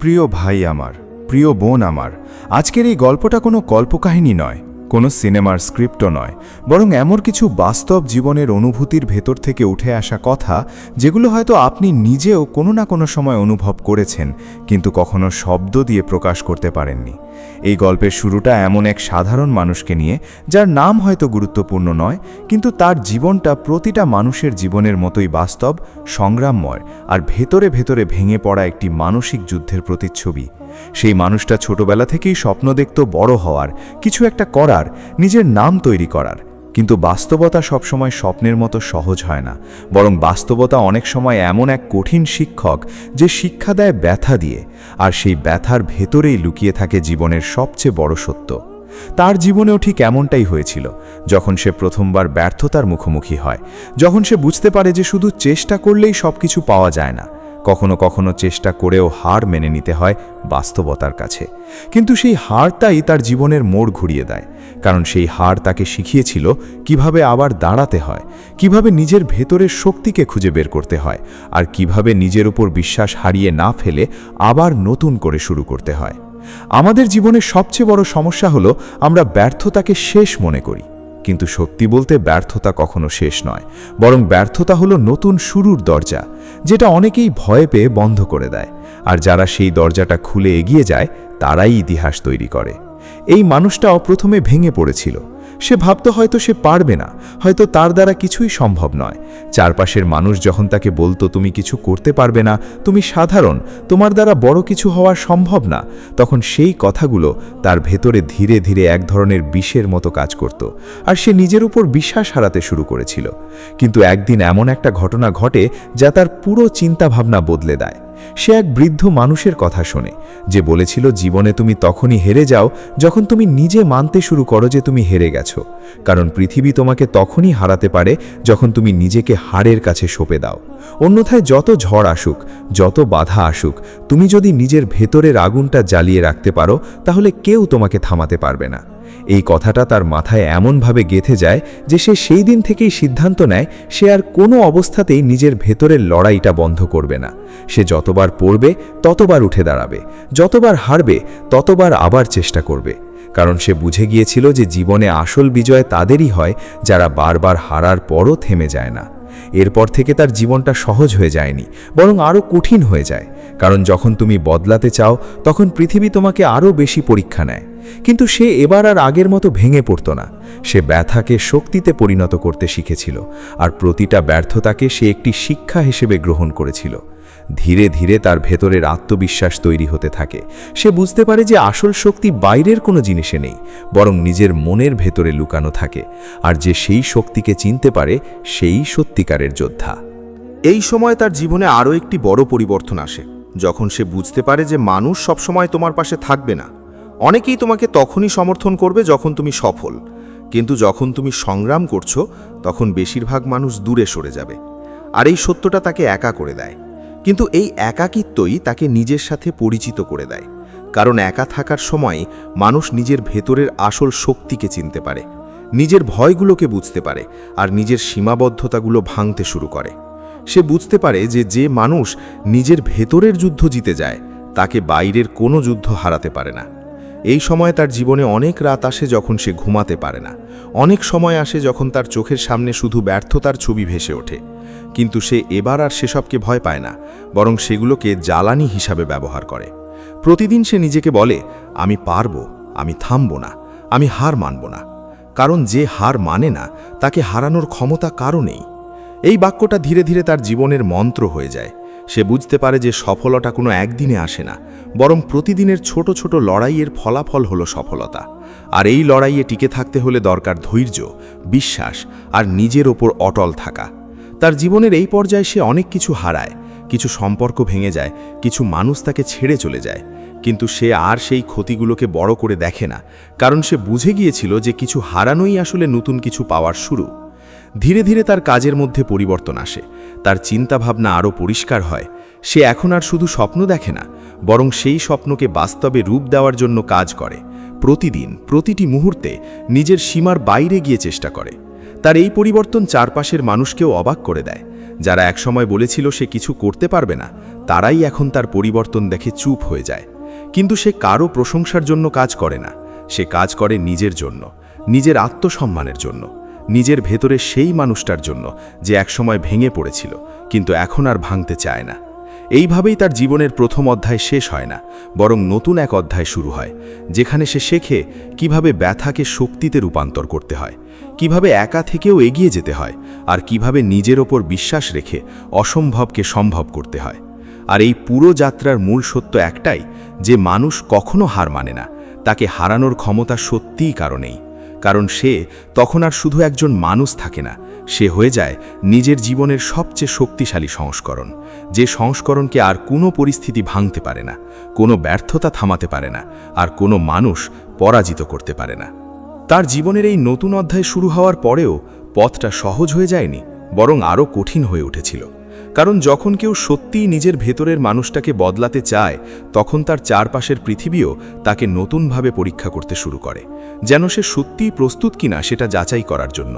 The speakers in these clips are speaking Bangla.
প্রিয় ভাই আমার, প্রিয় বোন আমার, আজকের এই গল্পটা কোনো কল্পকাহিনী নয়, কোনো সিনেমার স্ক্রিপ্টও নয়, বরং এমন কিছু বাস্তব জীবনের অনুভূতির ভেতর থেকে উঠে আসা কথা, যেগুলো হয়তো আপনি নিজেও কোনো না কোনো সময় অনুভব করেছেন, কিন্তু কখনো শব্দ দিয়ে প্রকাশ করতে পারেননি। এই গল্পের শুরুটা এমন এক সাধারণ মানুষকে নিয়ে, যার নাম হয়তো গুরুত্বপূর্ণ নয়, কিন্তু তার জীবনটা প্রতিটা মানুষের জীবনের মতোই বাস্তব, সংগ্রামময় আর ভেতরে ভেতরে ভেঙে পড়া একটি মানসিক যুদ্ধের প্রতিচ্ছবি। সেই মানুষটা ছোটবেলা থেকেই স্বপ্ন দেখত বড় হওয়ার, কিছু একটা করার, নিজের নাম তৈরি করার। কিন্তু বাস্তবতা সবসময় স্বপ্নের মতো সহজ হয় না, বরং বাস্তবতা অনেক সময় এমন এক কঠিন শিক্ষক যে শিক্ষা দেয় ব্যথা দিয়ে, আর সেই ব্যথার ভেতরেই লুকিয়ে থাকে জীবনের সবচেয়ে বড় সত্য। তার জীবনেও ঠিক এমনটাই হয়েছিল, যখন সে প্রথমবার ব্যর্থতার মুখোমুখি হয়, যখন সে বুঝতে পারে যে শুধু চেষ্টা করলেই সবকিছু পাওয়া যায় না। কখনো কখনো চেষ্টা করেও হার মেনে নিতে হয় বাস্তবতার কাছে। কিন্তু সেই হারটাই তার জীবনের মোড় ঘুরিয়ে দেয়, কারণ সেই হার তাকে শিখিয়েছিল কিভাবে আবার দাঁড়াতে হয়, কিভাবে নিজের ভেতরের শক্তিকে খুঁজে বের করতে হয়, আর কিভাবে নিজের উপর বিশ্বাস হারিয়ে না ফেলে আবার নতুন করে শুরু করতে হয়। আমাদের জীবনের সবচেয়ে বড় সমস্যা হলো আমরা ব্যর্থতাকে শেষ মনে করি, কিন্তু সত্যি বলতে ব্যর্থতা কখনো শেষ নয়, বরং ব্যর্থতা হলো নতুন শুরুর দরজা, যেটা অনেকেই ভয় পেয়ে বন্ধ করে দেয়। আর যারা সেই দরজাটা খুলে এগিয়ে যায়, তারাই ইতিহাস তৈরি করে। এই মানুষটাও প্রথমে ভেঙে পড়েছিল। সে ভাবত হয়তো সে পারবে না, হয়তো তার দ্বারা কিছুই সম্ভব নয়। চারপাশের মানুষ যখন তাকে বলতো তুমি কিছু করতে পারবে না, তুমি সাধারণ, তোমার দ্বারা বড় কিছু হওয়া সম্ভব না, তখন সেই কথাগুলো তার ভেতরে ধীরে ধীরে এক ধরনের বিষের মতো কাজ করত, আর সে নিজের উপর বিশ্বাস হারাতে শুরু করেছিল। কিন্তু একদিন এমন একটা ঘটনা ঘটে যা তার পুরো চিন্তাভাবনা বদলে দেয়। সে এক বৃদ্ধ মানুষের কথা শোনে, যে বলেছিল জীবনে তুমি তখনই হেরে যাও যখন তুমি নিজে মানতে শুরু করো যে তুমি হেরে গেছো, কারণ পৃথিবী তোমাকে তখনই হারাতে পারে যখন তুমি নিজেকে হারের কাছে সঁপে দাও। অন্যথায় যত ঝড় আসুক, যত বাধা আসুক, তুমি যদি নিজের ভেতরের আগুনটা জ্বালিয়ে রাখতে পারো, তাহলে কেউ তোমাকে থামাতে পারবে না। এই কথাটা তার মাথায় এমনভাবে গেঁথে যায় যে সে সেই দিন থেকেই সিদ্ধান্ত নেয় সে আর কোনো অবস্থাতেই নিজের ভেতরের লড়াইটা বন্ধ করবে না। সে যতবার পড়বে ততবার উঠে দাঁড়াবে, যতবার হারবে ততবার আবার চেষ্টা করবে, কারণ সে বুঝে গিয়েছিল যে জীবনে আসল বিজয় তাদেরই হয় যারা বারবার হারার পরও থেমে যায় না। এরপর থেকে তার জীবনটা সহজ হয়ে যায়নি, বরং আরও কঠিন হয়ে যায়, কারণ যখন তুমি বদলাতে চাও তখন পৃথিবী তোমাকে আরও বেশি পরীক্ষা নেয়। কিন্তু সে এবার আর আগের মতো ভেঙে পড়ত না। সে ব্যথাকে শক্তিতে পরিণত করতে শিখেছিল, আর প্রতিটা ব্যর্থতাকে সে একটি শিক্ষা হিসেবে গ্রহণ করেছিল। ধীরে ধীরে তার ভেতরের আত্মবিশ্বাস তৈরি হতে থাকে। সে বুঝতে পারে যে আসল শক্তি বাইরের কোনো জিনিসে নেই, বরং নিজের মনের ভেতরে লুকানো থাকে, আর যে সেই শক্তিকে চিনতে পারে সেই সত্যিকারের যোদ্ধা। এই সময় তার জীবনে আরও একটি বড় পরিবর্তন আসে, যখন সে বুঝতে পারে যে মানুষ সবসময় তোমার পাশে থাকবে না। অনেকেই তোমাকে তখনই সমর্থন করবে যখন তুমি সফল, কিন্তু যখন তুমি সংগ্রাম করছো তখন বেশিরভাগ মানুষ দূরে সরে যাবে। আর এই সত্যটা তাকে একা করে দেয়। কিন্তু এই একাকিত্বই তাকে নিজের সাথে পরিচিত করে দেয়, কারণ একা থাকার সময় মানুষ নিজের ভেতরের আসল শক্তিকে চিনতে পারে, নিজের ভয়গুলোকে বুঝতে পারে, আর নিজের সীমাবদ্ধতাগুলো ভাঙতে শুরু করে। সে বুঝতে পারে যে যে মানুষ নিজের ভেতরের যুদ্ধ জিতে যায়, তাকে বাইরের কোনো যুদ্ধ হারাতে পারে না। এই সময় তার জীবনে অনেক রাত আসে যখন সে ঘুমাতে পারে না, অনেক সময় আসে যখন তার চোখের সামনে শুধু ব্যর্থতার ছবি ভেসে ওঠে। কিন্তু সে এবার আর সেসবকে ভয় পায় না, বরং সেগুলোকে জ্বালানি হিসাবে ব্যবহার করে। প্রতিদিন সে নিজেকে বলে, আমি পারবো, আমি থামব না, আমি হার মানব না, কারণ যে হার মানে না তাকে হারানোর ক্ষমতা কারও নেই। এই বাক্যটা ধীরে ধীরে তার জীবনের মন্ত্র হয়ে যায়। সে বুঝতে পারে যে সফলতা কোনো একদিনে আসে না, বরং প্রতিদিনের ছোট ছোট লড়াইয়ের ফলাফল হলো সফলতা। আর এই লড়াইয়ে টিকে থাকতে হলে দরকার ধৈর্য, বিশ্বাস আর নিজের ওপর অটল থাকা। তার জীবনের এই পর্যায়ে সে অনেক কিছু হারায়, কিছু সম্পর্ক ভেঙে যায়, কিছু মানুষ তাকে ছেড়ে চলে যায়। কিন্তু সে আর সেই ক্ষতিগুলোকে বড় করে দেখে না, কারণ সে বুঝে গিয়েছিল যে কিছু হারানোই আসলে নতুন কিছু পাওয়ার শুরু। ধীরে ধীরে তার কাজের মধ্যে পরিবর্তন আসে, তার চিন্তাভাবনা আরও পরিষ্কার হয়। সে এখন আর শুধু স্বপ্ন দেখে না, বরং সেই স্বপ্নকে বাস্তবে রূপ দেওয়ার জন্য কাজ করে। প্রতিদিন, প্রতিটি মুহূর্তে নিজের সীমার বাইরে গিয়ে চেষ্টা করে। তার এই পরিবর্তন চারপাশের মানুষকেও অবাক করে দেয়। যারা একসময় বলেছিল সে কিছু করতে পারবে না, তারাই এখন তার পরিবর্তন দেখে চুপ হয়ে যায়। কিন্তু সে কারো প্রশংসার জন্য কাজ করে না, সে কাজ করে নিজের জন্য, নিজের আত্মসম্মানের জন্য, নিজের ভেতরে সেই মানুষটার জন্য যে একসময় ভেঙে পড়েছিল কিন্তু এখন আর ভাঙতে চায় না। এইভাবেই তার জীবনের প্রথম অধ্যায় শেষ হয় না, বরং নতুন এক অধ্যায় শুরু হয়, যেখানে সে শেখে কিভাবে ব্যথাকে শক্তিতে রূপান্তর করতে হয়, কিভাবে একা থেকেও এগিয়ে যেতে হয়, আর কিভাবে নিজের ওপর বিশ্বাস রেখে অসম্ভবকে সম্ভব করতে হয়। আর এই পুরো যাত্রার মূল সত্য একটাই, যে মানুষ কখনো হার মানে না, তাকে হারানোর ক্ষমতা সত্যিই কারণেই। কারণ সে তখন আর শুধু একজন মানুষ থাকে না, সে হয়ে যায় নিজের জীবনের সবচেয়ে শক্তিশালী সংস্করণ, যে সংস্করণকে আর কোনো পরিস্থিতি ভাঙতে পারে না, কোনো ব্যর্থতা থামাতে পারে না, আর কোনো মানুষ পরাজিত করতে পারে না। তার জীবনের এই নতুন অধ্যায় শুরু হওয়ার পরেও পথটা সহজ হয়ে যায়নি, বরং আরও কঠিন হয়ে উঠেছিল। কারণ যখন কেউ সত্যিই নিজের ভেতরের মানুষটাকে বদলাতে চায়, তখন তার চারপাশের পৃথিবীও তাকে নতুনভাবে পরীক্ষা করতে শুরু করে, যেন সে সত্যিই প্রস্তুত কিনা সেটা যাচাই করার জন্য।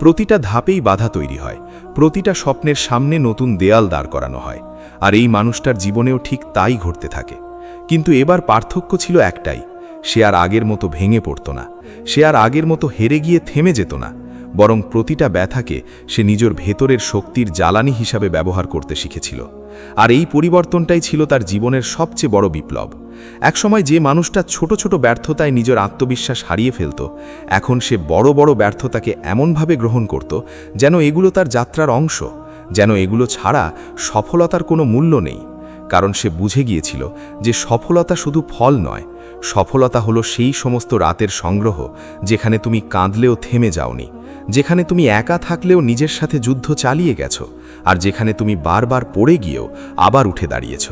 প্রতিটা ধাপেই বাধা তৈরি হয়, প্রতিটা স্বপ্নের সামনে নতুন দেয়াল দাঁড় করানো হয়, আর এই মানুষটার জীবনেও ঠিক তাই ঘটতে থাকে। কিন্তু এবার পার্থক্য ছিল একটাই, সে আর আগের মতো ভেঙে পড়ত না, সে আর আগের মতো হেরে গিয়ে থেমে যেত না, বরং প্রতিটা ব্যথাকে সে নিজের ভেতরের শক্তির জ্বালানি হিসাবে ব্যবহার করতে শিখেছিল। আর এই পরিবর্তনটাই ছিল তার জীবনের সবচেয়ে বড় বিপ্লব। একসময় যে মানুষটা ছোট ছোট ব্যর্থতায় নিজের আত্মবিশ্বাস হারিয়ে ফেলত, এখন সে বড় বড় ব্যর্থতাকে এমনভাবে গ্রহণ করত যেন এগুলো তার যাত্রার অংশ, যেন এগুলো ছাড়া সফলতার কোনো মূল্য নেই। কারণ সে বুঝে গিয়েছিল যে সফলতা শুধু ফল নয়, সফলতা হলো সেই সমস্ত রাতের সংগ্রহ যেখানে তুমি কাঁদলেও থেমে যাওনি, যেখানে তুমি একা থাকলেও নিজের সাথে যুদ্ধ চালিয়ে গেছো, আর যেখানে তুমি বারবার পড়ে গিয়েও আবার উঠে দাঁড়িয়েছ।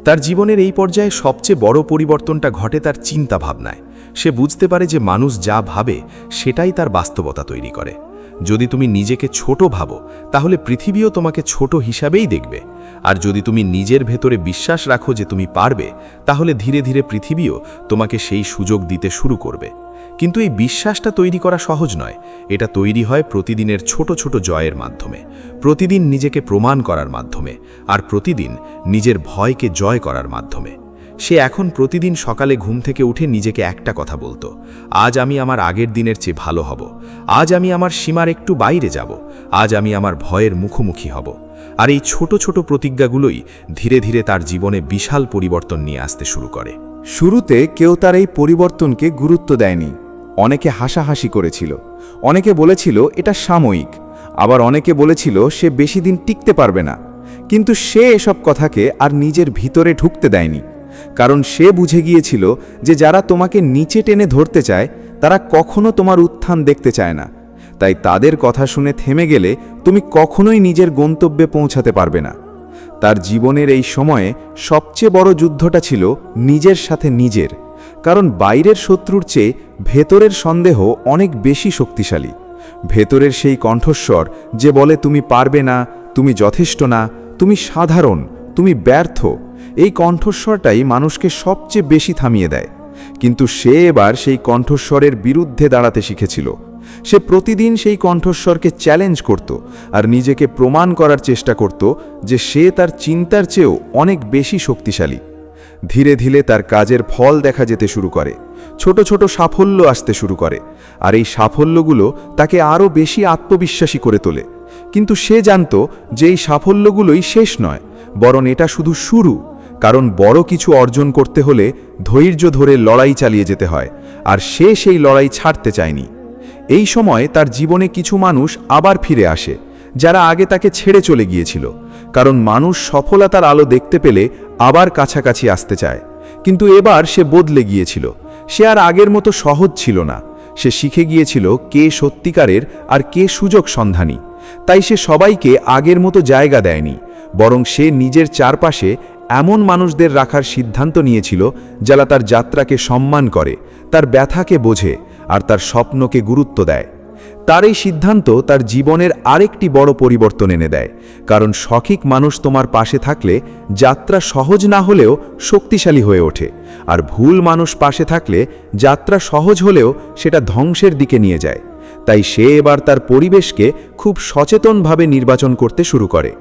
তার জীবনের এই পর্যায়ে সবচেয়ে বড় পরিবর্তনটা ঘটে তার চিন্তা ভাবনায়। সে বুঝতে পারে যে মানুষ যা ভাবে সেটাই তার বাস্তবতা তৈরি করে। যদি তুমি নিজেকে ছোট ভাবো, তাহলে পৃথিবীও তোমাকে ছোট হিসাবেই দেখবে। আর যদি তুমি নিজের ভেতরে বিশ্বাস রাখো যে তুমি পারবে, তাহলে ধীরে ধীরে পৃথিবীও তোমাকে সেই সুযোগ দিতে শুরু করবে। কিন্তু এই বিশ্বাসটা তৈরি করা সহজ নয়, এটা তৈরি হয় প্রতিদিনের ছোট ছোট জয়ের মাধ্যমে, প্রতিদিন নিজেকে প্রমাণ করার মাধ্যমে, আর প্রতিদিন নিজের ভয়কে জয় করার মাধ্যমে। সে এখন প্রতিদিন সকালে ঘুম থেকে উঠে নিজেকে একটা কথা বলতো, আজ আমি আমার আগের দিনের চেয়ে ভালো হব, আজ আমি আমার সীমার একটু বাইরে যাব, আজ আমি আমার ভয়ের মুখোমুখি হব। আর এই ছোট ছোট প্রতিজ্ঞাগুলোই ধীরে ধীরে তার জীবনে বিশাল পরিবর্তন নিয়ে আসতে শুরু করে। শুরুতে কেউ তার এই পরিবর্তনকে গুরুত্ব দেয়নি। অনেকে হাসাহাসি করেছিল, অনেকে বলেছিল এটা সাময়িক, আবার অনেকে বলেছিল সে বেশি দিন টিকতে পারবে না। কিন্তু সে এসব কথাকে আর নিজের ভিতরে ঢুকতে দেয়নি, কারণ সে বুঝে গিয়েছিল যে যারা তোমাকে নিচে টেনে ধরতে চায় তারা কখনো তোমার উত্থান দেখতে চায় না। তাই তাদের কথা শুনে থেমে গেলে তুমি কখনোই নিজের গন্তব্যে পৌঁছাতে পারবে না। তার জীবনের এই সময়ে সবচেয়ে বড় যুদ্ধটা ছিল নিজের সাথে নিজের, কারণ বাইরের শত্রুর চেয়ে ভেতরের সন্দেহ অনেক বেশি শক্তিশালী। ভেতরের সেই কণ্ঠস্বর যে বলে তুমি পারবে না, তুমি যথেষ্ট না, তুমি সাধারণ, তুমি ব্যর্থ, এই কণ্ঠস্বরটাই মানুষকে সবচেয়ে বেশি থামিয়ে দেয়। কিন্তু সে এবার সেই কণ্ঠস্বরের বিরুদ্ধে দাঁড়াতে শিখেছিল। সে প্রতিদিন সেই কণ্ঠস্বরকে চ্যালেঞ্জ করত আর নিজেকে প্রমাণ করার চেষ্টা করত যে সে তার চিন্তার চেয়েও অনেক বেশি শক্তিশালী। ধীরে ধীরে তার কাজের ফল দেখা যেতে শুরু করে, ছোট ছোট সাফল্য আসতে শুরু করে, আর এই সাফল্যগুলো তাকে আরও বেশি আত্মবিশ্বাসী করে তোলে। কিন্তু সে জানত যে এই সাফল্যগুলোই শেষ নয়, বরং এটা শুধু শুরু। কারণ বড় কিছু অর্জন করতে হলে ধৈর্য ধরে লড়াই চালিয়ে যেতে হয়, আর সে সেই লড়াই ছাড়তে চায়নি। এই সময় তার জীবনে কিছু মানুষ আবার ফিরে আসে, যারা আগে তাকে ছেড়ে চলে গিয়েছিল। কারণ মানুষ সফলতার আলো দেখতে পেলে আবার কাছাকাছি আসতে চায়। কিন্তু এবার সে বদলে গিয়েছিল, সে আর আগের মতো সহজ ছিল না। সে শিখে গিয়েছিল কে সত্যিকারের আর কে সুযোগ সন্ধানী। তাই সে সবাইকে আগের মতো জায়গা দেয়নি, বরং সে নিজের চারপাশে এমন মানুষদের রাখার সিদ্ধান্ত নিয়েছিল যারা তার যাত্রাকে সম্মান করে, তার ব্যথাকে বোঝে, আর তার স্বপ্নকে গুরুত্ব দেয়। তার এই সিদ্ধান্ত তার জীবনের আরেকটি বড় পরিবর্তন এনে দেয়, কারণ সঠিক মানুষ তোমার পাশে থাকলে যাত্রা সহজ না হলেও শক্তিশালী হয়ে ওঠে, আর ভুল মানুষ পাশে থাকলে যাত্রা সহজ হলেও সেটা ধ্বংসের দিকে নিয়ে যায়। তাই সে এবার তার পরিবেশকে খুব সচেতনভাবে নির্বাচন করতে শুরু করে।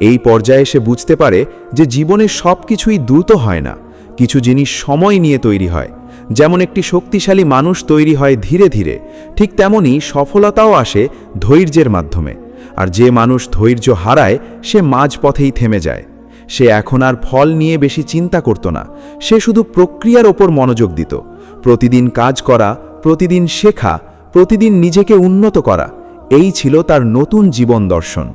এই পর্যায়ে সে বুঝতে পারে যে জীবনে সব কিছুই দ্রুত হয় না, কিছু জিনিস সময় নিয়ে তৈরি হয়। যেমন একটি শক্তিশালী মানুষ তৈরি হয় ধীরে ধীরে, ঠিক তেমনি সফলতাও আসে ধৈর্যের মাধ্যমে। আর যে মানুষ ধৈর্য হারায় সে মাঝপথেই থেমে যায়। সে এখন আর ফল নিয়ে বেশি চিন্তা করত না, সে শুধু প্রক্রিয়ার ওপর মনোযোগ দিত। প্রতিদিন কাজ করা, প্রতিদিন শেখা, প্রতিদিন নিজেকে উন্নত করা, এই ছিল তার নতুন জীবন দর্শন।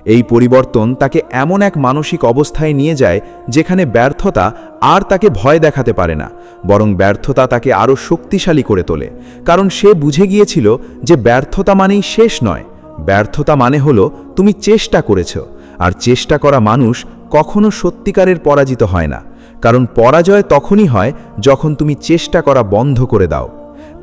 এই পরিবর্তন তাকে এমন এক মানসিক অবস্থায় নিয়ে যায় যেখানে ব্যর্থতা আর তাকে ভয় দেখাতে পারে না, বরং ব্যর্থতা তাকে আরও শক্তিশালী করে তোলে। কারণ সে বুঝে গিয়েছিল যে ব্যর্থতা মানেই শেষ নয়, ব্যর্থতা মানে হলো তুমি চেষ্টা করেছ। আর চেষ্টা করা মানুষ কখনো সত্যিকারের পরাজিত হয় না, কারণ পরাজয় তখনই হয় যখন তুমি চেষ্টা করা বন্ধ করে দাও।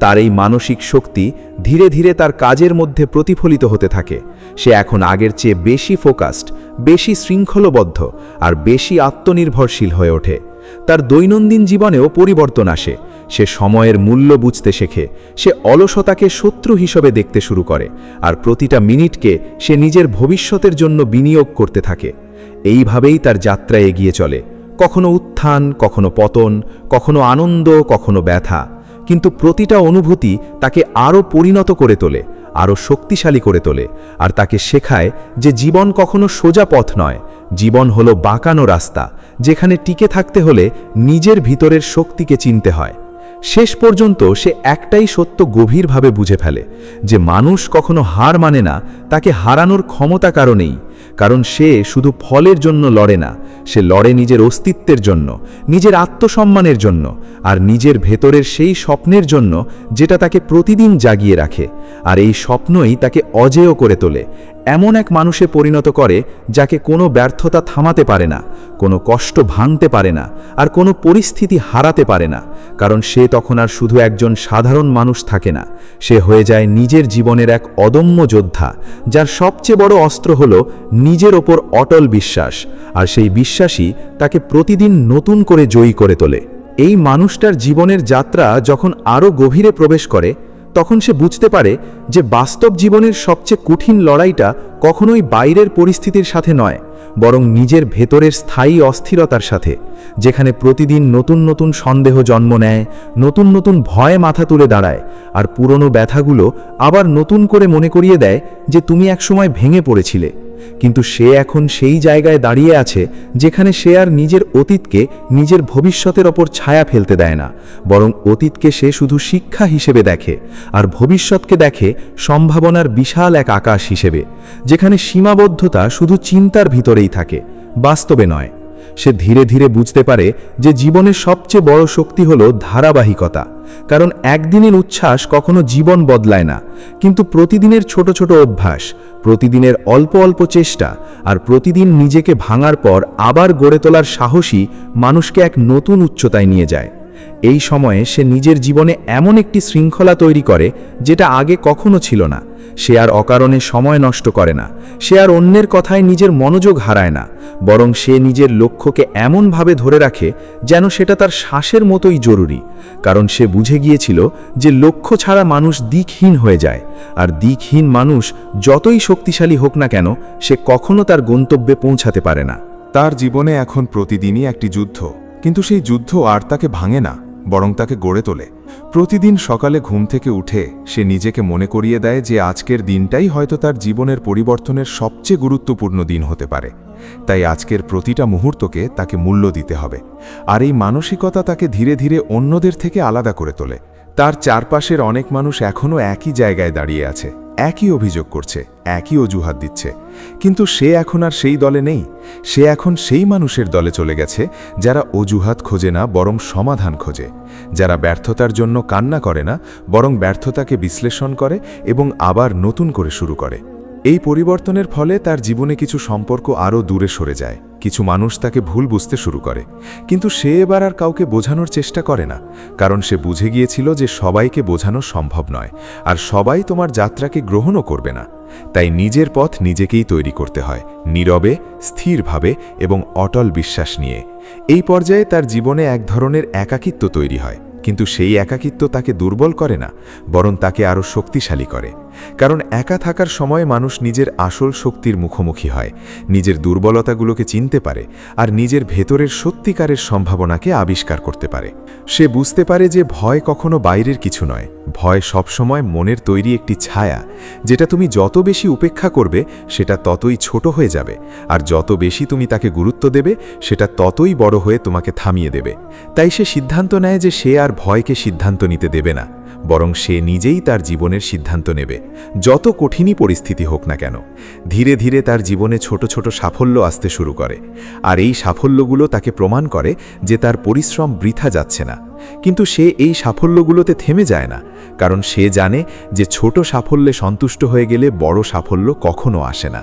তার এই মানসিক শক্তি ধীরে ধীরে তার কাজের মধ্যে প্রতিফলিত হতে থাকে। সে এখন আগের চেয়ে বেশি ফোকাসড, বেশি শৃঙ্খলবদ্ধ আর বেশি আত্মনির্ভরশীল হয়ে ওঠে। তার দৈনন্দিন জীবনেও পরিবর্তন আসে। সে সময়ের মূল্য বুঝতে শেখে, সে অলসতাকে শত্রু হিসেবে দেখতে শুরু করে, আর প্রতিটা মিনিটকে সে নিজের ভবিষ্যতের জন্য বিনিয়োগ করতে থাকে। এইভাবেই তার যাত্রা এগিয়ে চলে, কখনো উত্থান, কখনো পতন, কখনো আনন্দ, কখনো ব্যথা। কিন্তু প্রতিটা অনুভূতি তাকে আরও পরিণত করে তোলে, আরও শক্তিশালী করে তোলে, আর তাকে শেখায় যে জীবন কখনো সোজা পথ নয়, জীবন হলো বাঁকানো রাস্তা, যেখানে টিকে থাকতে হলে নিজের ভিতরের শক্তিকে চিনতে হয়। শেষ পর্যন্ত সে একটাই সত্য গভীরভাবে বুঝে ফেলে, যে মানুষ কখনো হার মানে না তাকে হারানোর ক্ষমতা কারণেই। কারণ সে শুধু ফলের জন্য লড়ে না, সে লড়ে নিজের অস্তিত্বের জন্য, নিজের আত্মসম্মানের জন্য, আর নিজের ভেতরের সেই স্বপ্নের জন্য যেটা তাকে প্রতিদিন জাগিয়ে রাখে। আর এই স্বপ্নই তাকে অজেয় করে তোলে, এমন এক মানুষে পরিণত করে যাকে কোনো ব্যর্থতা থামাতে পারে না, কোনো কষ্ট ভাঙতে পারে না, আর কোনো পরিস্থিতি হারাতে পারে না। কারণ সে তখন আর শুধু একজন সাধারণ মানুষ থাকে না, সে হয়ে যায় নিজের জীবনের এক অদম্য যোদ্ধা, যার সবচেয়ে বড় অস্ত্র হলো নিজের ওপর অটল বিশ্বাস। আর সেই বিশ্বাসই তাকে প্রতিদিন নতুন করে জয়ী করে তোলে। এই মানুষটার জীবনের যাত্রা যখন আরও গভীরে প্রবেশ করে, তখন সে বুঝতে পারে যে বাস্তব জীবনের সবচেয়ে কঠিন লড়াইটা কখনোই বাইরের পরিস্থিতির সাথে নয়, বরং নিজের ভেতরের স্থায়ী অস্থিরতার সাথে, যেখানে প্রতিদিন নতুন নতুন সন্দেহ জন্ম নেয়, নতুন নতুন ভয় মাথা তুলে দাঁড়ায়, আর পুরনো ব্যথাগুলো আবার নতুন করে মনে করিয়ে দেয় যে তুমি একসময় ভেঙে পড়েছিলে। কিন্তু সে এখন সেই জায়গায় দাঁড়িয়ে আছে যেখানে সে আর নিজের অতীতকে নিজের ভবিষ্যতের ওপর ছায়া ফেলতে দেয় না, বরং অতীতকে সে শুধু শিক্ষা হিসেবে দেখে, আর ভবিষ্যৎকে দেখে সম্ভাবনার বিশাল এক আকাশ হিসেবে, যেখানে সীমাবদ্ধতা শুধু চিন্তার ভিতরেই থাকে, বাস্তবে নয়। সে ধীরে ধীরে বুঝতে পারে যে জীবনের সবচেয়ে বড় শক্তি হলো ধারাবাহিকতা। কারণ একদিনের উচ্ছ্বাস কখনো জীবন বদলায় না, কিন্তু প্রতিদিনের ছোট ছোট অভ্যাস, প্রতিদিনের অল্প অল্প চেষ্টা, আর প্রতিদিন নিজেকে ভাঙার পর আবার গড়ে তোলার সাহসী মানুষকে এক নতুন উচ্চতায় নিয়ে যায়। এই সময়ে সে নিজের জীবনে এমন একটি শৃঙ্খলা তৈরি করে যেটা আগে কখনো ছিল না। সে আর অকারণে সময় নষ্ট করে না, সে আর অন্যের কথায় নিজের মনোযোগ হারায় না, বরং সে নিজের লক্ষ্যকে এমনভাবে ধরে রাখে যেন সেটা তার শ্বাসের মতোই জরুরি। কারণ সে বুঝে গিয়েছিল যে লক্ষ্য ছাড়া মানুষ দিকহীন হয়ে যায়, আর দিকহীন মানুষ যতই শক্তিশালী হোক না কেন, সে কখনো তার গন্তব্যে পৌঁছাতে পারে না। তার জীবনে এখন প্রতিদিনই একটি যুদ্ধ, কিন্তু সেই যুদ্ধ আর তাকে ভাঙে না, বরং তাকে গড়ে তোলে। প্রতিদিন সকালে ঘুম থেকে উঠে সে নিজেকে মনে করিয়ে দেয় যে আজকের দিনটাই হয়তো তার জীবনের পরিবর্তনের সবচেয়ে গুরুত্বপূর্ণ দিন হতে পারে। তাই আজকের প্রতিটা মুহূর্তকে তাকে মূল্য দিতে হবে। আর এই মানসিকতা তাকে ধীরে ধীরে অন্যদের থেকে আলাদা করে তোলে। তার চারপাশের অনেক মানুষ এখনও একই জায়গায় দাঁড়িয়ে আছে, একই অভিযোগ করছে, একই অজুহাত দিচ্ছে, কিন্তু সে এখন আর সেই দলে নেই। সে এখন সেই মানুষের দলে চলে গেছে যারা অজুহাত খোঁজে না, বরং সমাধান খোঁজে, যারা ব্যর্থতার জন্য কান্না করে না, বরং ব্যর্থতাকে বিশ্লেষণ করে এবং আবার নতুন করে শুরু করে। এই পরিবর্তনের ফলে তার জীবনে কিছু সম্পর্ক আরও দূরে সরে যায়, কিছু মানুষ তাকে ভুল বুঝতে শুরু করে, কিন্তু সে এবার আর কাউকে বোঝানোর চেষ্টা করে না, কারণ সে বুঝে গিয়েছিল যে সবাইকে বোঝানো সম্ভব নয়, আর সবাই তোমার যাত্রাকে গ্রহণও করবে না। তাই নিজের পথ নিজেকেই তৈরি করতে হয়, নীরবে, স্থিরভাবে এবং অটল বিশ্বাস নিয়ে। এই পর্যায়ে তার জীবনে এক ধরনের একাকিত্ব তৈরি হয়, কিন্তু সেই একাকিত্ব তাকে দুর্বল করে না, বরং তাকে আরও শক্তিশালী করে। কারণ একা থাকার সময় মানুষ নিজের আসল শক্তির মুখোমুখি হয়, নিজের দুর্বলতাগুলোকে চিনতে পারে আর নিজের ভেতরের সত্যিকারের সম্ভাবনাকে আবিষ্কার করতে পারে। সে বুঝতে পারে যে ভয় কখনো বাইরের কিছু নয়, ভয় সবসময় মনের তৈরি একটি ছায়া, যেটা তুমি যত বেশি উপেক্ষা করবে সেটা ততই ছোট হয়ে যাবে, আর যত বেশি তুমি তাকে গুরুত্ব দেবে সেটা ততই বড় হয়ে তোমাকে থামিয়ে দেবে। তাই সে সিদ্ধান্ত নেয় যে সে আর ভয়কে সিদ্ধান্ত নিতে দেবে না, বরং সে নিজেই তার জীবনের সিদ্ধান্ত নেবে, যত কঠিনই পরিস্থিতি হোক না কেন। ধীরে ধীরে তার জীবনে ছোট ছোট সাফল্য আসতে শুরু করে, আর এই সাফল্যগুলো তাকে প্রমাণ করে যে তার পরিশ্রম বৃথা যাচ্ছে না। কিন্তু সে এই সাফল্যগুলোতে থেমে যায় না, কারণ সে জানে যে ছোট সাফল্যে সন্তুষ্ট হয়ে গেলে বড় সাফল্য কখনো আসে না,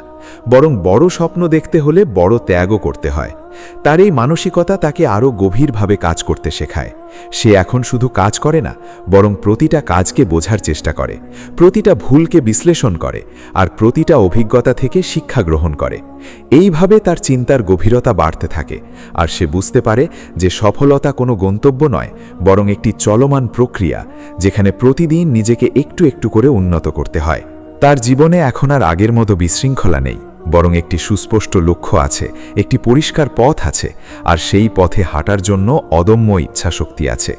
বরং বড় স্বপ্ন দেখতে হলে বড় ত্যাগও করতে হয়। তার এই মানসিকতা তাকে আরও গভীরভাবে কাজ করতে শেখায়। সে এখন শুধু কাজ করে না, বরং প্রতিটা কাজকে বোঝার চেষ্টা করে, প্রতিটা ভুলকে বিশ্লেষণ করে, আর প্রতিটা অভিজ্ঞতা থেকে শিক্ষা গ্রহণ করে। এইভাবে তার চিন্তার গভীরতা বাড়তে থাকে, আর সে বুঝতে পারে যে সফলতা কোনো গন্তব্য নয়, বরং একটি চলমান প্রক্রিয়া, যেখানে প্রতিদিন নিজেকে একটু একটু করে উন্নত করতে হয়। তার জীবনে এখন আর আগের মতো বিশৃঙ্খলা নেই, বরং একটি সুস্পষ্ট লক্ষ্য আছে, একটি পরিষ্কার পথ আছে, আর সেই পথে হাঁটার জন্য অদম্য ইচ্ছাশক্তি আছে।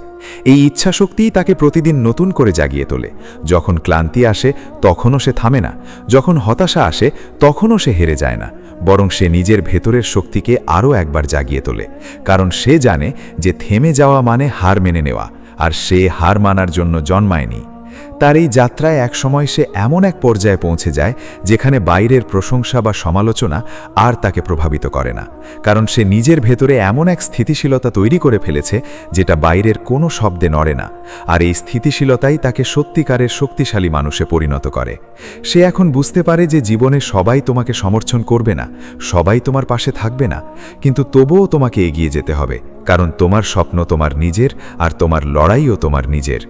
এই ইচ্ছাশক্তিই তাকে প্রতিদিন নতুন করে জাগিয়ে তোলে। যখন ক্লান্তি আসে তখনও সে থামে না, যখন হতাশা আসে তখনও সে হেরে যায় না, বরং সে নিজের ভেতরের শক্তিকে আরও একবার জাগিয়ে তোলে। কারণ সে জানে যে থেমে যাওয়া মানে হার মেনে নেওয়া, আর সে হার মানার জন্য জন্মায়নি। তার এই যাত্রায় একসময় সে এমন এক পর্যায়ে পৌঁছে যায় যেখানে বাইরের প্রশংসা বা সমালোচনা আর তাকে প্রভাবিত করে না, কারণ সে নিজের ভেতরে এমন এক স্থিতিশীলতা তৈরি করে ফেলেছে যেটা বাইরের কোনো শব্দে নড়ে না, আর এই স্থিতিশীলতাই তাকে সত্যিকারের শক্তিশালী মানুষে পরিণত করে। সে এখন বুঝতে পারে যে জীবনে সবাই তোমাকে সমর্থন করবে না, সবাই তোমার পাশে থাকবে না, কিন্তু তবুও তোমাকে এগিয়ে যেতে হবে, কারণ তোমার স্বপ্ন তোমার নিজের, আর তোমার লড়াইও তোমার নিজের।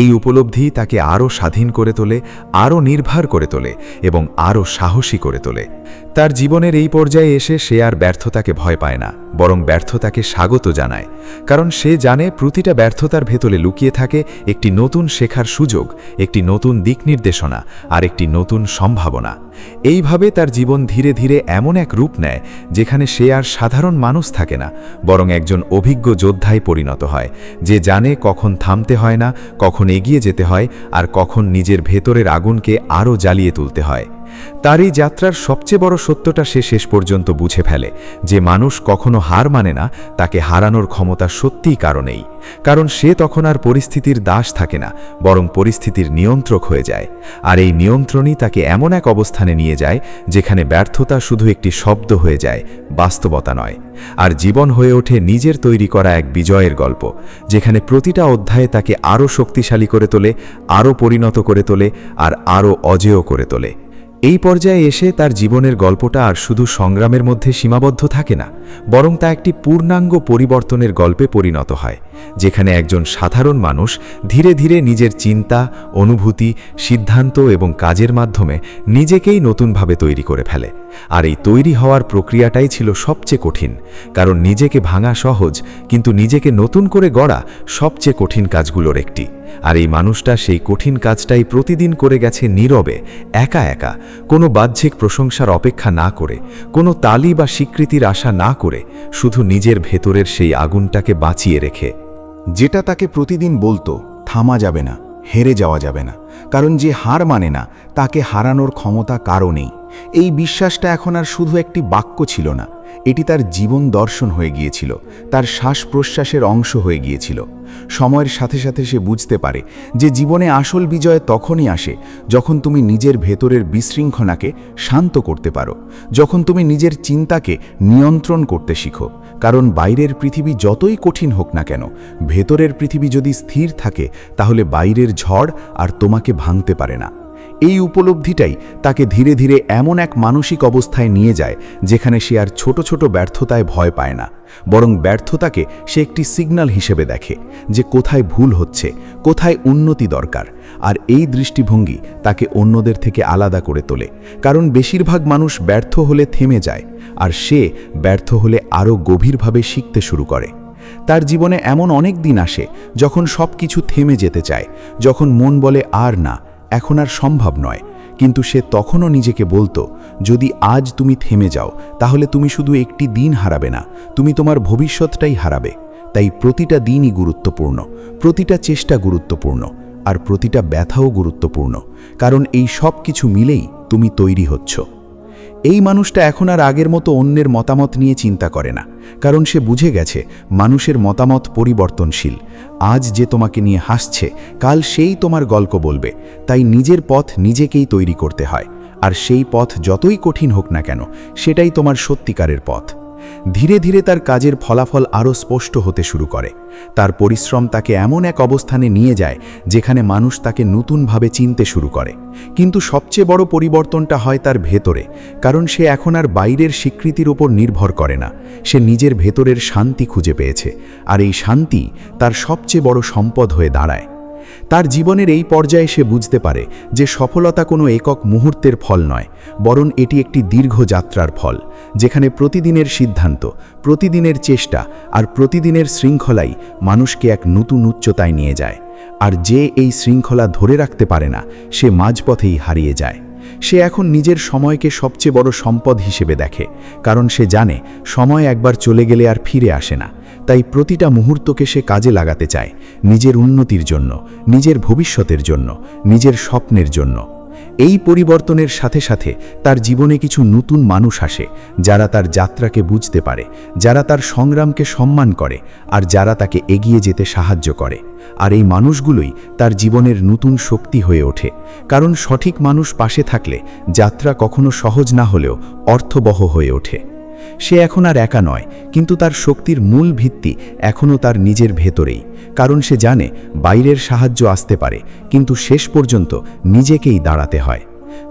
এই উপলব্ধি তাকে আরও স্বাধীন করে তোলে, আরও নির্ভর করে তোলে এবং আরও সাহসী করে তোলে। তার জীবনের এই পর্যায়ে এসে সে আর ব্যর্থতাকে ভয় পায় না, বরং ব্যর্থতাকে স্বাগত জানায়, কারণ সে জানে প্রতিটা ব্যর্থতার ভেতরে লুকিয়ে থাকে একটি নতুন শেখার সুযোগ, একটি নতুন দিক নির্দেশনা, আর একটি নতুন সম্ভাবনা। এইভাবে তার জীবন ধীরে ধীরে এমন এক রূপ নেয় যেখানে সে আর সাধারণ মানুষ থাকে না, বরং একজন অভিজ্ঞ যোদ্ধায় পরিণত হয়, যে জানে কখন থামতে হয় না, কখন এগিয়ে যেতে হয়, আর কখন নিজের ভেতরের আগুনকে আরও জ্বালিয়ে তুলতে হয়। তার এই যাত্রার সবচেয়ে বড় সত্যটা সে শেষ পর্যন্ত বুঝে ফেলে, যে মানুষ কখনো হার মানে না, তাকে হারানোর ক্ষমতা সত্যিই কারণেই। কারণ সে তখন আর পরিস্থিতির দাস থাকে না, বরং পরিস্থিতির নিয়ন্ত্রক হয়ে যায়। আর এই নিয়ন্ত্রণই তাকে এমন এক অবস্থানে নিয়ে যায় যেখানে ব্যর্থতা শুধু একটি শব্দ হয়ে যায়, বাস্তবতা নয়। আর জীবন হয়ে ওঠে নিজের তৈরি করা এক বিজয়ের গল্প, যেখানে প্রতিটা অধ্যায়ে তাকে আরও শক্তিশালী করে তোলে, আরও পরিণত করে তোলে, আর আরও অজেয় করে তোলে। এই পর্যায়ে এসে তার জীবনের গল্পটা আর শুধু সংগ্রামের মধ্যে সীমাবদ্ধ থাকে না, বরং তা একটি পূর্ণাঙ্গ পরিবর্তনের গল্পে পরিণত হয়, যেখানে একজন সাধারণ মানুষ ধীরে ধীরে নিজের চিন্তা, অনুভূতি, সিদ্ধান্ত এবং কাজের মাধ্যমে নিজেকেই নতুনভাবে তৈরি করে ফেলে। আর এই তৈরি হওয়ার প্রক্রিয়াটাই ছিল সবচেয়ে কঠিন, কারণ নিজেকে ভাঙা সহজ, কিন্তু নিজেকে নতুন করে গড়া সবচেয়ে কঠিন কাজগুলোর একটি। আর এই মানুষটা সেই কঠিন কাজটাই প্রতিদিন করে গেছে নীরবে, একা একা, কোনো বাহ্যিক প্রশংসার অপেক্ষা না করে, কোনো তালি বা স্বীকৃতির আশা না করে, শুধু নিজের ভেতরের সেই আগুনটাকে বাঁচিয়ে রেখে। যেটা তাকে প্রতিদিন বলতো, থামা যাবে না, হেরে যাওয়া যাবে না, কারণ যে হার মানে না তাকে হারানোর ক্ষমতা কারও নেই। এই বিশ্বাসটা এখন আর শুধু একটি বাক্য ছিল না, এটি তার জীবন দর্শন হয়ে গিয়েছিল, তার শ্বাস প্রশ্বাসের অংশ হয়ে গিয়েছিল। সময়ের সাথে সাথে সে বুঝতে পারে যে জীবনে আসল বিজয় তখনই আসে যখন তুমি নিজের ভেতরের বিশৃঙ্খলাকে শান্ত করতে পারো, যখন তুমি নিজের চিন্তাকে নিয়ন্ত্রণ করতে শিখো। কারণ বাইরের পৃথিবী যতই কঠিন হোক না কেন, ভেতরের পৃথিবী যদি স্থির থাকে তাহলে বাইরের ঝড় আর তোমাকে ভাঙতে পারে না। এই উপলব্ধিটাই তাকে ধীরে ধীরে এমন এক মানসিক অবস্থায় নিয়ে যায় যেখানে সে আর ছোট ছোট ব্যর্থতায় ভয় পায় না, বরং ব্যর্থতাকে সে একটি সিগন্যাল হিসেবে দেখে যে কোথায় ভুল হচ্ছে, কোথায় উন্নতি দরকার। আর এই দৃষ্টিভঙ্গি তাকে অন্যদের থেকে আলাদা করে তোলে, কারণ বেশিরভাগ মানুষ ব্যর্থ হলে থেমে যায়, আর সে ব্যর্থ হলে আরও গভীরভাবে শিখতে শুরু করে। তার জীবনে এমন অনেক দিন আসে যখন সব কিছু থেমে যেতে চায়, যখন মন বলে আর না, এখন আর সম্ভব নয়, কিন্তু সে তখনও নিজেকে বলতো, যদি আজ তুমি থেমে যাও তাহলে তুমি শুধু একটি দিন হারাবে না, তুমি তোমার ভবিষ্যৎটাই হারাবে। তাই প্রতিটা দিনই গুরুত্বপূর্ণ, প্রতিটা চেষ্টা গুরুত্বপূর্ণ, আর প্রতিটা ব্যথাও গুরুত্বপূর্ণ, কারণ এই সব কিছু মিলেই তুমি তৈরি হচ্ছ। এই মানুষটা এখন আর আগের মতো অন্যের মতামত নিয়ে চিন্তা করে না, কারণ সে বুঝে গেছে মানুষের মতামত পরিবর্তনশীল। আজ যে তোমাকে নিয়ে হাসছে, কাল সেই তোমার গল্প বলবে। তাই নিজের পথ নিজেকেই তৈরি করতে হয়, আর সেই পথ যতই কঠিন হোক না কেন, সেটাই তোমার সত্যিকারের পথ। ধীরে ধীরে তার কাজের ফলাফল আরও স্পষ্ট হতে শুরু করে। তার পরিশ্রম তাকে এমন এক অবস্থানে নিয়ে যায় যেখানে মানুষ তাকে নতুনভাবে চিনতে শুরু করে। কিন্তু সবচেয়ে বড় পরিবর্তনটা হয় তার ভেতরে, কারণ সে এখন আর বাইরের স্বীকৃতির উপর নির্ভর করে না। সে নিজের ভেতরের শান্তি খুঁজে পেয়েছে, আর এই শান্তি তার সবচেয়ে বড় সম্পদ হয়ে দাঁড়ায়। তার জীবনের এই পর্যায়ে সে বুঝতে পারে যে সফলতা কোনো একক মুহূর্তের ফল নয়, বরং এটি একটি দীর্ঘ যাত্রার ফল, যেখানে প্রতিদিনের সিদ্ধান্ত, প্রতিদিনের চেষ্টা আর প্রতিদিনের শৃঙ্খলাই মানুষকে এক নতুন উচ্চতায় নিয়ে যায়। আর যে এই শৃঙ্খলা ধরে রাখতে পারে না, সে মাঝপথেই হারিয়ে যায়। সে এখন নিজের সময়কে সবচেয়ে বড় সম্পদ হিসেবে দেখে, কারণ সে জানে সময় একবার চলে গেলে আর ফিরে আসে না। তাই প্রতিটা মুহূর্তকে সে কাজে লাগাতে চায়, নিজের উন্নতির জন্য, নিজের ভবিষ্যতের জন্য, নিজের স্বপ্নের জন্য। এই পরিবর্তনের সাথে সাথে তার জীবনে কিছু নতুন মানুষ আসে, যারা তার যাত্রাকে বুঝতে পারে, যারা তার সংগ্রামকে সম্মান করে, আর যারা তাকে এগিয়ে যেতে সাহায্য করে। আর এই মানুষগুলোই তার জীবনের নতুন শক্তি হয়ে ওঠে, কারণ সঠিক মানুষ পাশে থাকলে যাত্রা কখনো সহজ না হলেও অর্থবহ হয়ে ওঠে। সে এখন আর একা নয়, কিন্তু তার শক্তির মূল ভিত্তি এখনও তার নিজের ভেতরেই, কারণ সে জানে বাইরের সাহায্য আসতে পারে, কিন্তু শেষ পর্যন্ত নিজেকেই দাঁড়াতে হয়।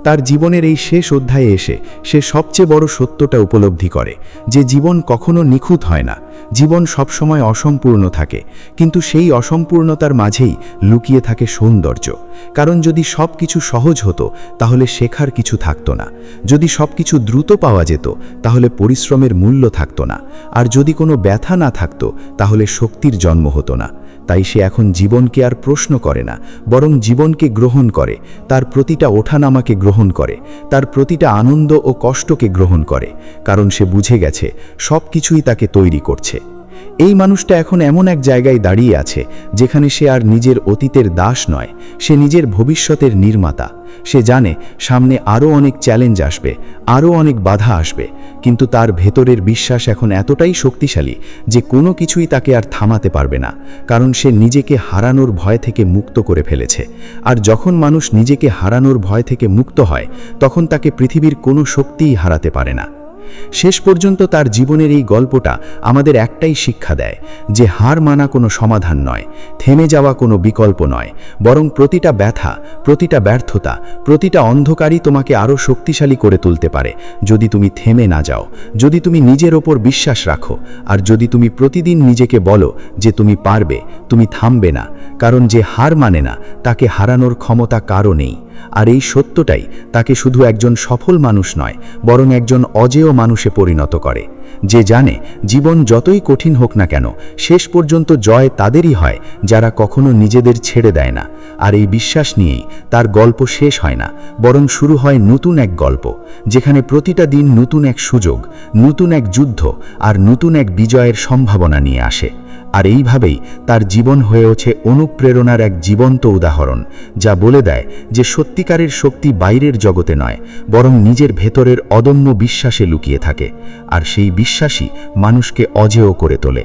তার জীবনের এই শেষ অধ্যায়ে এসে সে সবচেয়ে বড় সত্যটা উপলব্ধি করে যে জীবন কখনো নিখুঁত হয় না, জীবন সবসময় অসম্পূর্ণ থাকে, কিন্তু সেই অসম্পূর্ণতার মাঝেই লুকিয়ে থাকে সৌন্দর্য। কারণ যদি সব কিছু সহজ হতো তাহলে শেখার কিছু থাকতো না, যদি সব কিছু দ্রুত পাওয়া যেত তাহলে পরিশ্রমের মূল্য থাকতো না, আর যদি কোনো ব্যথা না থাকতো তাহলে শক্তির জন্ম হতো না। তাই সে এখন জীবনকে আর প্রশ্ন করে না, বরং জীবনকে গ্রহণ করে, তার প্রতিটা ওঠানামাকে গ্রহণ করে, তার প্রতিটা আনন্দ ও কষ্টকে গ্রহণ করে, কারণ সে বুঝে গেছে সব কিছুই তাকে তৈরি করছে। এই মানুষটা এখন এমন এক জায়গায় দাঁড়িয়ে আছে যেখানে সে আর নিজের অতীতের দাস নয়, সে নিজের ভবিষ্যতের নির্মাতা। সে জানে সামনে আরও অনেক চ্যালেঞ্জ আসবে, আরও অনেক বাধা আসবে, কিন্তু তার ভেতরের বিশ্বাস এখন এতটাই শক্তিশালী যে কোনো কিছুই তাকে আর থামাতে পারবে না, কারণ সে নিজেকে হারানোর ভয় থেকে মুক্ত করে ফেলেছে। আর যখন মানুষ নিজেকে হারানোর ভয় থেকে মুক্ত হয়, তখন তাকে পৃথিবীর কোনো শক্তিই হারাতে পারে না। শেষ পর্যন্ত তার জীবনের এই গল্পটা আমাদের একটাই শিক্ষা দেয় যে হার মানা কোনো সমাধান নয়, থেমে যাওয়া কোনো বিকল্প নয়, বরং প্রতিটা ব্যথা, প্রতিটা ব্যর্থতা, প্রতিটা অন্ধকারই তোমাকে আরও শক্তিশালী করে তুলতে পারে যদি তুমি থেমে না যাও, যদি তুমি নিজের ওপর বিশ্বাস রাখো, আর যদি তুমি প্রতিদিন নিজেকে বলো যে তুমি পারবে, তুমি থামবে না। কারণ যে হার মানে না তাকে হারানোর ক্ষমতা কারও নেই। আর এই সত্যটাই তাকে শুধু একজন সফল মানুষ নয়, বরং একজন অজেয় মানুষে পরিণত করে, যে জানে জীবন যতই কঠিন হোক না কেন, শেষ পর্যন্ত জয় তাদেরই হয় যারা কখনো নিজেদের ছেড়ে দেয় না। আর এই বিশ্বাস নিয়েই তার গল্প শেষ হয় না, বরং শুরু হয় নতুন এক গল্প, যেখানে প্রতিটা দিন নতুন এক সুযোগ, নতুন এক যুদ্ধ আর নতুন এক বিজয়ের সম্ভাবনা নিয়ে আসে। আর এইভাবেই তার জীবন হয়ে ওঠে অনুপ্রেরণার এক জীবন্ত উদাহরণ, যা বলে দেয় যে সত্যিকারের শক্তি বাইরের জগতে নয়, বরং নিজের ভেতরের অদম্য বিশ্বাসে লুকিয়ে থাকে, আর সেই বিশ্বাসই মানুষকে অজেয় করে তোলে।